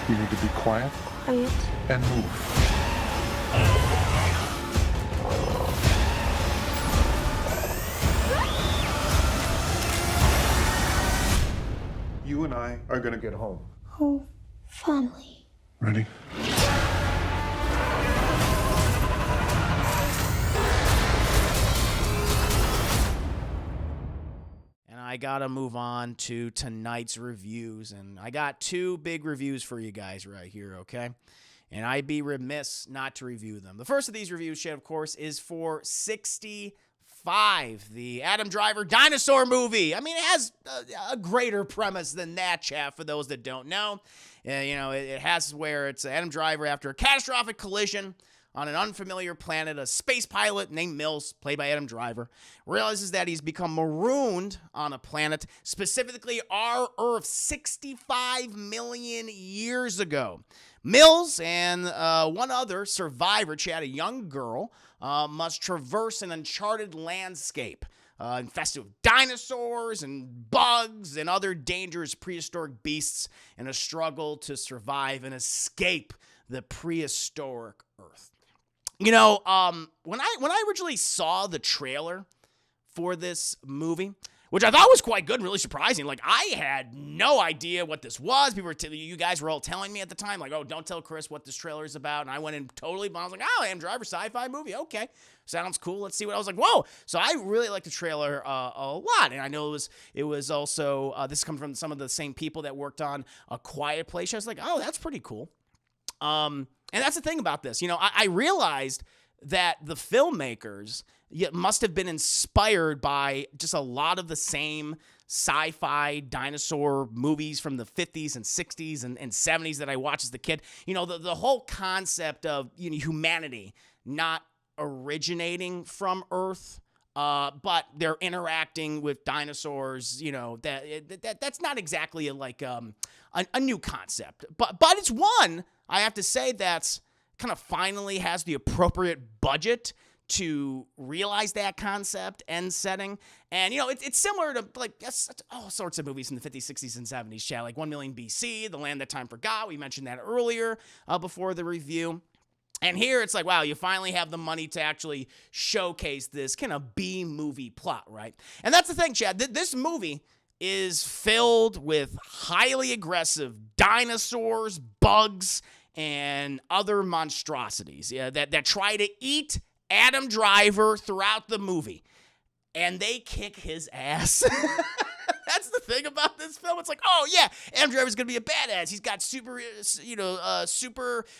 You need to be quiet Quiet. and move. You and I are gonna get home. Oh, family. Ready? And I gotta move on to tonight's reviews, and I got two big reviews for you guys right here, okay? And I'd be remiss not to review them. The first of these reviews, Chad, of course, is for 65, the Adam Driver dinosaur movie. I mean, it has a greater premise than that, Chad, for those that don't know. It has where it's Adam Driver after a catastrophic collision on an unfamiliar planet. A space pilot named Mills, played by Adam Driver, realizes that he's become marooned on a planet, specifically our Earth, 65 million years ago. Mills and one other survivor, Chad, a young girl, must traverse an uncharted landscape infested with dinosaurs and bugs and other dangerous prehistoric beasts in a struggle to survive and escape the prehistoric Earth. When I originally saw the trailer for this movie, which I thought was quite good and really surprising. Like, I had no idea what this was. You guys were all telling me at the time, like, oh, don't tell Chris what this trailer is about. And I went in totally, I was like, oh, Adam Driver sci-fi movie. Okay, sounds cool. Let's see what I was like. Whoa! So I really liked the trailer a lot, and I know it was also this comes from some of the same people that worked on A Quiet Place. I was like, oh, that's pretty cool. And that's the thing about this. I realized that the filmmakers must have been inspired by just a lot of the same sci-fi dinosaur movies from the 50s and 60s and 70s that I watched as a kid. The whole concept of humanity not originating from Earth, but they're interacting with dinosaurs. That's not exactly a new concept, but it's one I have to say that's kind of finally has the appropriate budget to realize that concept and setting. And, it's similar to, all sorts of movies in the 50s, 60s, and 70s, Chad, like 1 Million BC, The Land That Time Forgot. We mentioned that earlier before the review. And here it's like, wow, you finally have the money to actually showcase this kind of B-movie plot, right? And that's the thing, Chad. This movie is filled with highly aggressive dinosaurs, bugs, and other monstrosities that try to eat Adam Driver throughout the movie, and they kick his ass. That's the thing about this film. It's like, oh yeah, Adam Driver's gonna be a badass. He's got super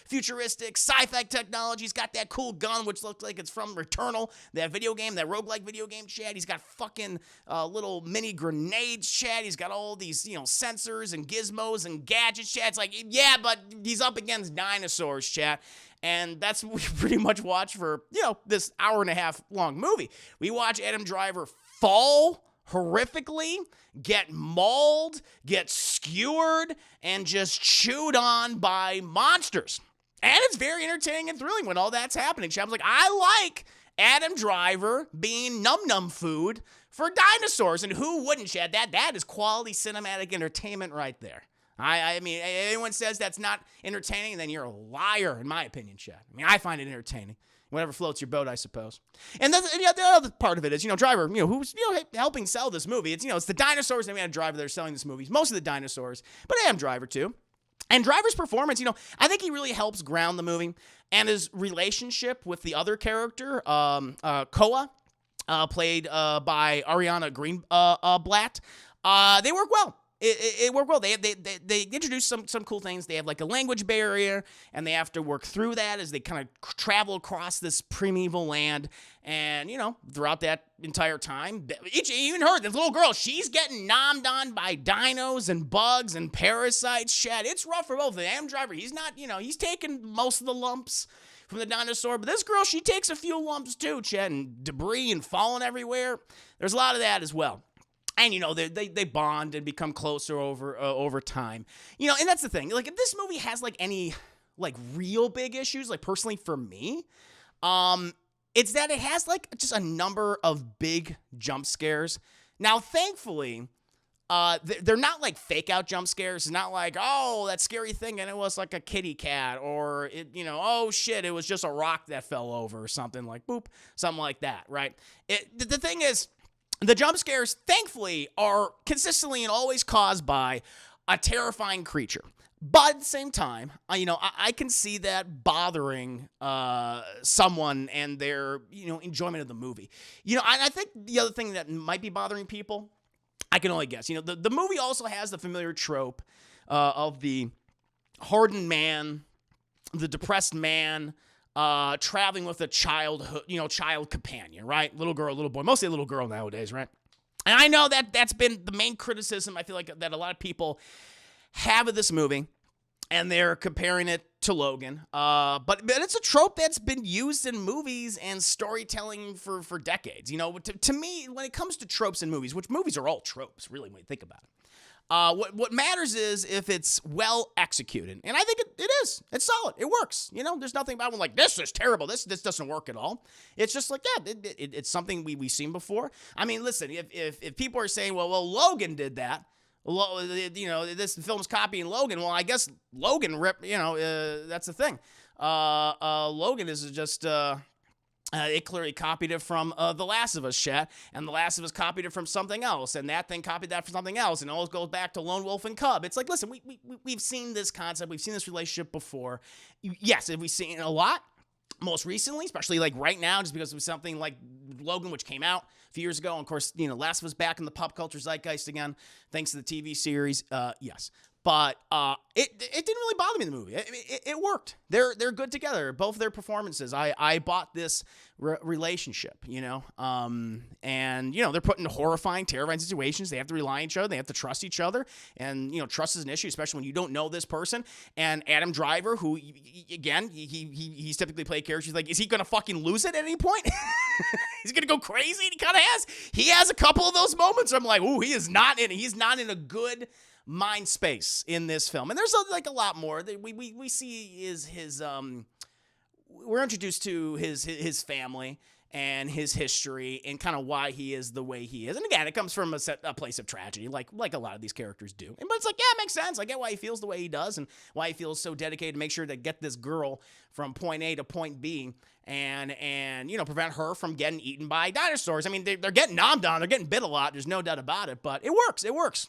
futuristic sci-fi technology. He's got that cool gun, which looks like it's from Returnal, that video game, that roguelike video game, Chad. He's got fucking little mini grenades, Chad. He's got all these, sensors and gizmos and gadgets, Chad. It's like, yeah, but he's up against dinosaurs, Chad. And that's what we pretty much watch for, this hour and a half long movie. We watch Adam Driver fall horrifically, get mauled, get skewered, and just chewed on by monsters. And it's very entertaining and thrilling when all that's happening. Shab's like, I like Adam Driver being num-num food for dinosaurs. And who wouldn't, Chad? That is quality cinematic entertainment right there. I mean, anyone says that's not entertaining, then you're a liar, in my opinion, Chad. I mean, I find it entertaining. Whatever floats your boat, I suppose. And the other part of it is, Driver, who's, helping sell this movie. It's the dinosaurs and Adam Driver that are selling this movie. Most of the dinosaurs, but Adam Driver too. And Driver's performance, I think he really helps ground the movie. And his relationship with the other character, Koa, played by Ariana Greenblatt, they work well. It worked well. They introduced some cool things. They have like a language barrier, and they have to work through that as they kind of travel across this primeval land. And throughout that entire time, even her, this little girl, she's getting nommed on by dinos and bugs and parasites. Chad, it's rough for both. The Adam Driver, he's not, he's taking most of the lumps from the dinosaur, but this girl, she takes a few lumps too, Chad, and debris and falling everywhere. There's a lot of that as well. And, they bond and become closer over time. And that's the thing. Like, if this movie has, any, real big issues, personally for me, it's that it has, just a number of big jump scares. Now, thankfully, they're not like fake out jump scares. It's not like, oh, that scary thing and it was like a kitty cat, or it, oh shit, it was just a rock that fell over or something, like boop, something like that, right? The thing is, the jump scares, thankfully, are consistently and always caused by a terrifying creature. But at the same time, I can see that bothering someone and their, enjoyment of the movie. I think the other thing that might be bothering people, I can only guess. The movie also has the familiar trope of the hardened man, the depressed man, traveling with a child companion, right? Little girl, little boy, mostly a little girl nowadays, right? And I know that that's been the main criticism I feel like that a lot of people have of this movie, and they're comparing it to Logan. But it's a trope that's been used in movies and storytelling for decades. To me, when it comes to tropes in movies, which movies are all tropes, really, when you think about it, what matters is if it's well executed. And I think it is. It's solid. It works. There's nothing about it like, this is terrible. This doesn't work at all. It's just like, yeah, it's something we've seen before. I mean, listen, if people are saying, well, Logan did that, this film's copying Logan. Well, I guess Logan that's the thing. Logan is just, it clearly copied it from The Last of Us, chat, and The Last of Us copied it from something else, and that thing copied that from something else, and it always goes back to Lone Wolf and Cub. It's like, listen, we've seen this concept, we've seen this relationship before. Yes, have we seen it a lot? Most recently, especially like right now, just because of something like Logan, which came out a few years ago. And of course, Last of Us back in the pop culture zeitgeist again, thanks to the TV series. Yes. But it didn't really bother me in the movie. It worked. They're good together. Both their performances. I bought this relationship, and they're put in horrifying, terrifying situations. They have to rely on each other. They have to trust each other, and trust is an issue, especially when you don't know this person. And Adam Driver, who again he's typically played characters like, is he gonna fucking lose it at any point? He's gonna go crazy. And he kind of has. He has a couple of those moments where I'm like, ooh, he's not in a good mind space in this film. And there's a lot more that we see is his we're introduced to his family and his history and kind of why he is the way he is. And again, it comes from a place of tragedy, like a lot of these characters do. But it's like, yeah, it makes sense. I get why he feels the way he does and why he feels so dedicated to make sure to get this girl from point A to point B and prevent her from getting eaten by dinosaurs. I mean, they're getting nommed on, they're getting bit a lot. There's no doubt about it, but it works.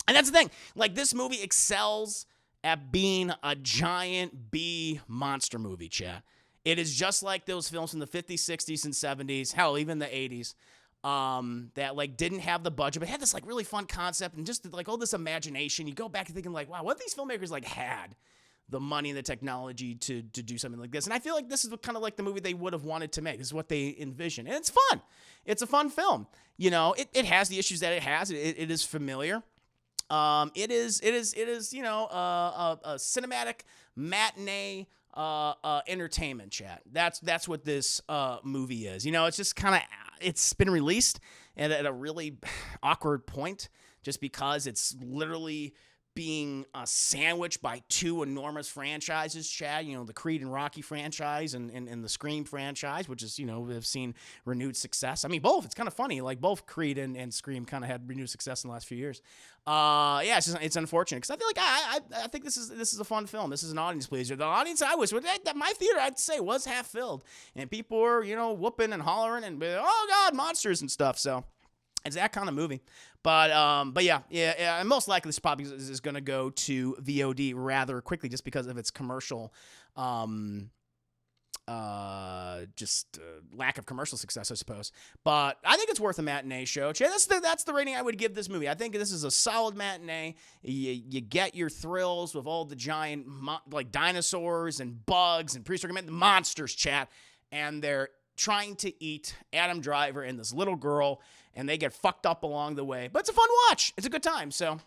And that's the thing. Like, this movie excels at being a giant B monster movie, chat. It is just like those films from the 50s, 60s, and 70s, hell, even the 80s, that, like, didn't have the budget, but had this, like, really fun concept and just, like, all this imagination. You go back and thinking, like, wow, what if these filmmakers, like, had the money and the technology to do something like this? And I feel like this is kind of like the movie they would have wanted to make. This is what they envisioned. And it's fun. It's a fun film. It has the issues that it has. It is familiar. It is, a cinematic matinee, entertainment, chat. That's what this, movie is. It's just it's been released at a really awkward point just because it's literally being sandwiched by two enormous franchises, Chad, the Creed and Rocky franchise and the Scream franchise, which is, have seen renewed success. I mean, both. It's kind of funny. Like, both Creed and Scream kind of had renewed success in the last few years. Yeah, it's unfortunate because I feel like I think this is a fun film. This is an audience pleaser. The audience I was with, my theater, I'd say, was half filled. And people were, whooping and hollering and, oh, God, monsters and stuff. So it's that kind of movie. But yeah, and most likely this probably is going to go to VOD rather quickly just because of its commercial, lack of commercial success, I suppose. But I think it's worth a matinee show. That's the rating I would give this movie. I think this is a solid matinee. You get your thrills with all the giant like dinosaurs and bugs and prehistoric monsters, chat, and they're trying to eat Adam Driver and this little girl, and they get fucked up along the way. But it's a fun watch. It's a good time. So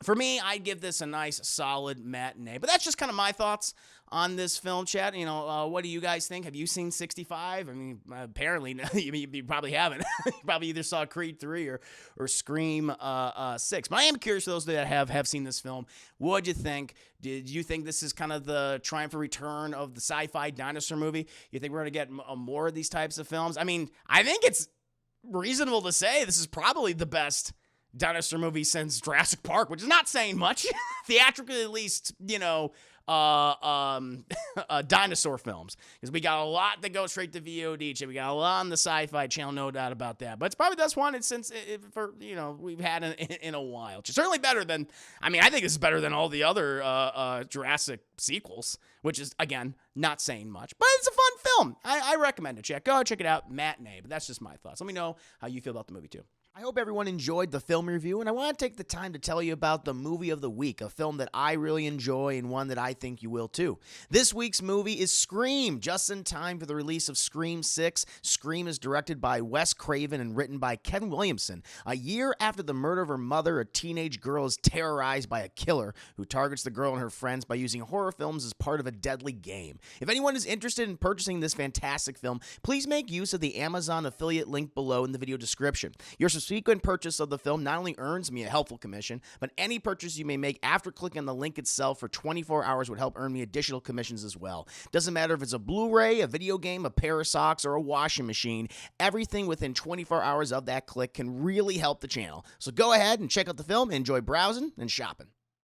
for me, I'd give this a nice, solid matinee. But that's just kind of my thoughts on this film, chat. What do you guys think? Have you seen 65? I mean, apparently, you probably haven't. You probably either saw Creed 3 or Scream 6. But I am curious for those that have seen this film. What'd you think? Did you think this is kind of the triumphant return of the sci-fi dinosaur movie? You think we're going to get more of these types of films? I mean, I think it's reasonable to say this is probably the best dinosaur movie since Jurassic Park, which is not saying much. Theatrically, at least, dinosaur films, because we got a lot that go straight to VOD. We got a lot on the Sci-Fi Channel, no doubt about that. But it's probably the best one we've had in a while. It's certainly better than. I think this is better than all the other Jurassic sequels, which is again not saying much, but it's a fun film. I recommend it. Go check it out, Matinee. But that's just my thoughts. Let me know how you feel about the movie too. I hope everyone enjoyed the film review, and I want to take the time to tell you about the movie of the week, a film that I really enjoy and one that I think you will too. This week's movie is Scream, just in time for the release of Scream 6. Scream is directed by Wes Craven and written by Kevin Williamson. A year after the murder of her mother, a teenage girl is terrorized by a killer who targets the girl and her friends by using horror films as part of a deadly game. If anyone is interested in purchasing this fantastic film, please make use of the Amazon affiliate link below in the video description. Your subsequent purchase of the film not only earns me a helpful commission, but any purchase you may make after clicking on the link itself for 24 hours would help earn me additional commissions as well. Doesn't matter if it's a Blu-ray, a video game, a pair of socks, or a washing machine, everything within 24 hours of that click can really help the channel. So go ahead and check out the film, enjoy browsing and shopping.